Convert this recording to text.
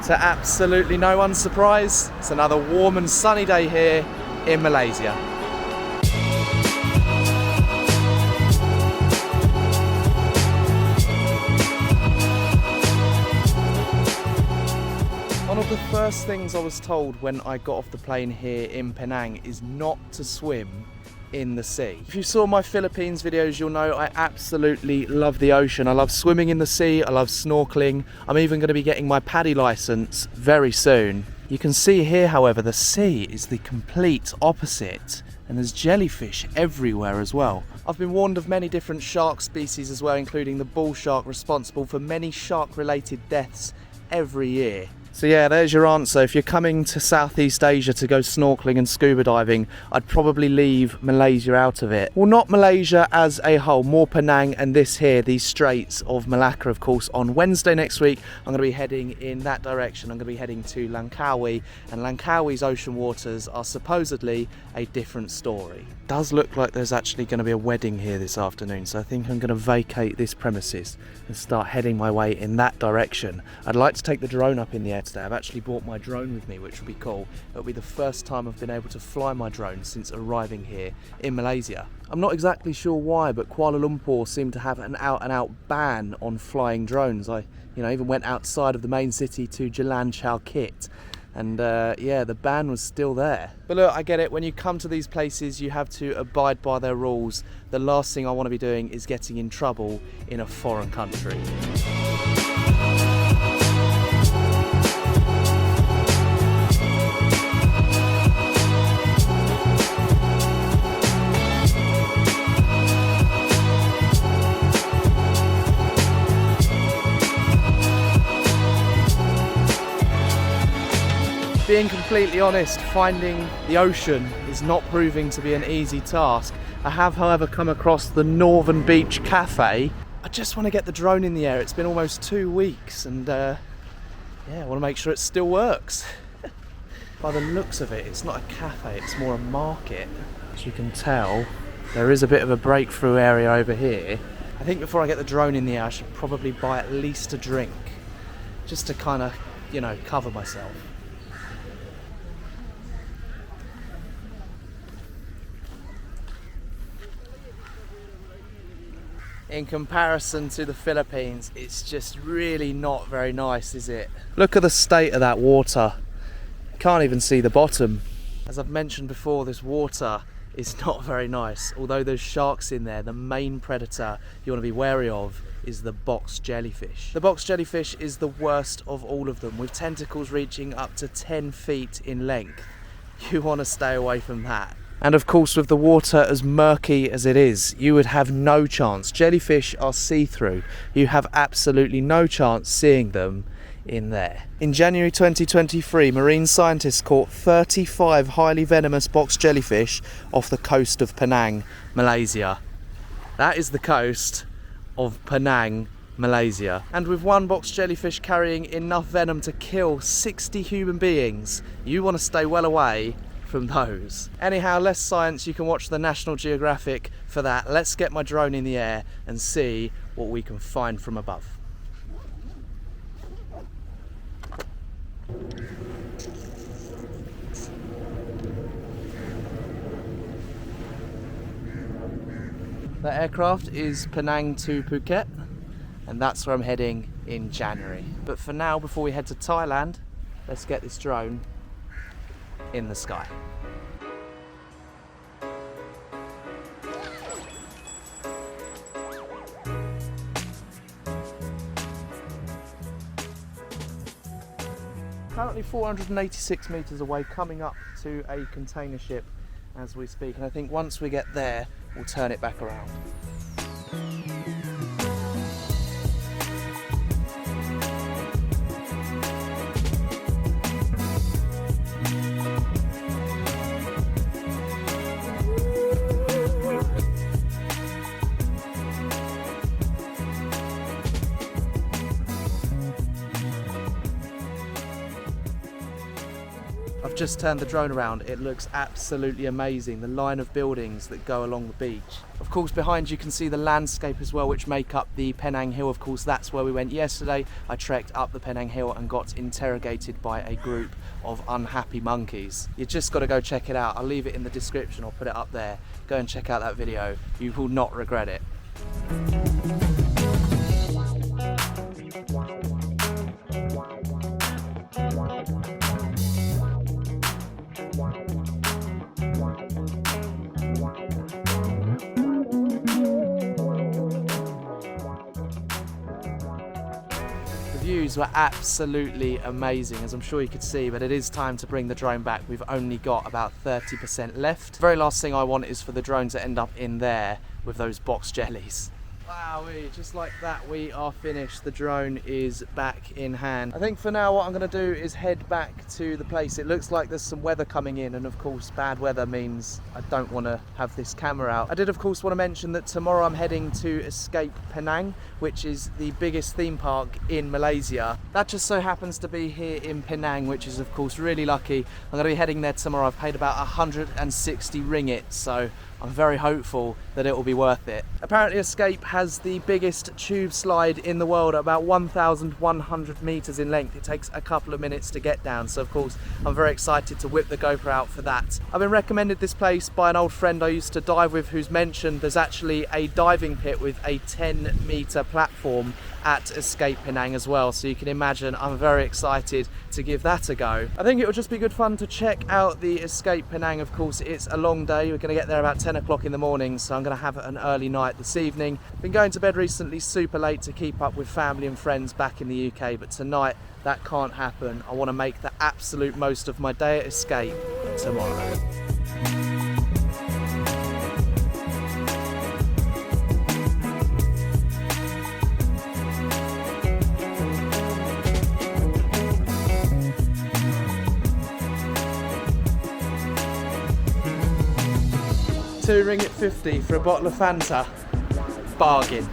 To absolutely no one's surprise, it's another warm and sunny day here in Malaysia. One of the first things I was told when I got off the plane here in Penang is not to swim in the sea. If you saw my Philippines videos, you'll know I absolutely love the ocean. I love swimming in the sea, I love snorkeling. I'm even going to be getting my PADI license very soon. You can see here, however, the sea is the complete opposite, and there's jellyfish everywhere as well. I've been warned of many different shark species as well, including the bull shark, responsible for many shark-related deaths every year. So yeah, there's your answer. If you're coming to Southeast Asia to go snorkeling and scuba diving, I'd probably leave Malaysia out of it. Well, not Malaysia as a whole, more Penang and this here, these Straits of Malacca, of course. On Wednesday next week, I'm going to be heading in that direction. I'm going to be heading to Langkawi, and Langkawi's ocean waters are supposedly a different story. It does look like there's actually going to be a wedding here this afternoon, so I think I'm going to vacate this premises and start heading my way in that direction. I'd like to take the drone up in the air today. I've actually brought my drone with me, which will be cool. It'll be the first time I've been able to fly my drone since arriving here in Malaysia. I'm not exactly sure why, but Kuala Lumpur seemed to have an out-and-out ban on flying drones. I even went outside of the main city to Jalan Chao Kit, and yeah, the ban was still there. But look, I get it. When you come to these places, you have to abide by their rules. The last thing I want to be doing is getting in trouble in a foreign country. Being completely honest, finding the ocean is not proving to be an easy task. I have, however, come across the Northern Beach Cafe. I just want to get the drone in the air. It's been almost 2 weeks, and yeah, I want to make sure it still works. By the looks of it, it's not a cafe, it's more a market. As you can tell, there is a bit of a breakthrough area over here. I think before I get the drone in the air, I should probably buy at least a drink, just to kind of, cover myself. In comparison to the Philippines, it's just really not very nice, is it? Look at the state of that water. You can't even see the bottom. As I've mentioned before, this water is not very nice. Although there's sharks in there, the main predator you want to be wary of is the box jellyfish. The box jellyfish is the worst of all of them, with tentacles reaching up to 10 feet in length. You want to stay away from that. And of course, with the water as murky as it is, you would have no chance. Jellyfish are see-through. You have absolutely no chance seeing them in there. In January 2023, marine scientists caught 35 highly venomous box jellyfish off the coast of Penang, Malaysia. That is the coast of Penang, Malaysia. And with one box jellyfish carrying enough venom to kill 60 human beings, you want to stay well away from those. Anyhow, less science, you can watch the National Geographic for that. Let's get my drone in the air and see what we can find from above. The aircraft is Penang to Phuket, and that's where I'm heading in January. But for now, before we head to Thailand, let's get this drone in the sky. Currently 486 meters away, coming up to a container ship as we speak, and I think once we get there, we'll turn it back around. I've just turned the drone around. It looks absolutely amazing. The line of buildings that go along the beach. Of course behind you can see the landscape as well, which make up the Penang Hill. Of course that's where we went yesterday. I trekked up the Penang Hill and got interrogated by a group of unhappy monkeys. You just got to go check it out. I'll leave it in the description, I'll put it up there. Go and check out that video, you will not regret it. The views were absolutely amazing, as I'm sure you could see, but it is time to bring the drone back. We've only got about 30% left. The very last thing I want is for the drone to end up in there with those box jellies. Wowee, just like that we are finished. The drone is back in hand. I think for now what I'm going to do is head back to the place. It looks like there's some weather coming in, and of course bad weather means I don't want to have this camera out. I did of course want to mention that tomorrow I'm heading to Escape Penang, which is the biggest theme park in Malaysia. That just so happens to be here in Penang, which is of course really lucky. I'm going to be heading there tomorrow. I've paid about 160 ringgit, so I'm very hopeful that it will be worth it. Apparently Escape has the biggest tube slide in the world, at about 1,100 meters in length. It takes a couple of minutes to get down, so of course I'm very excited to whip the GoPro out for that. I've been recommended this place by an old friend I used to dive with, who's mentioned there's actually a diving pit with a 10-meter platform at Escape Penang as well, so you can imagine I'm very excited to give that a go. I think it will just be good fun to check out the Escape Penang. Of course it's a long day, we're going to get there about 10 o'clock in the morning, so I'm going to have an early night this evening. Been going to bed recently super late to keep up with family and friends back in the UK, but tonight that can't happen. I want to make the absolute most of my day at Escape tomorrow. £2.50 for a bottle of Fanta. Bargain.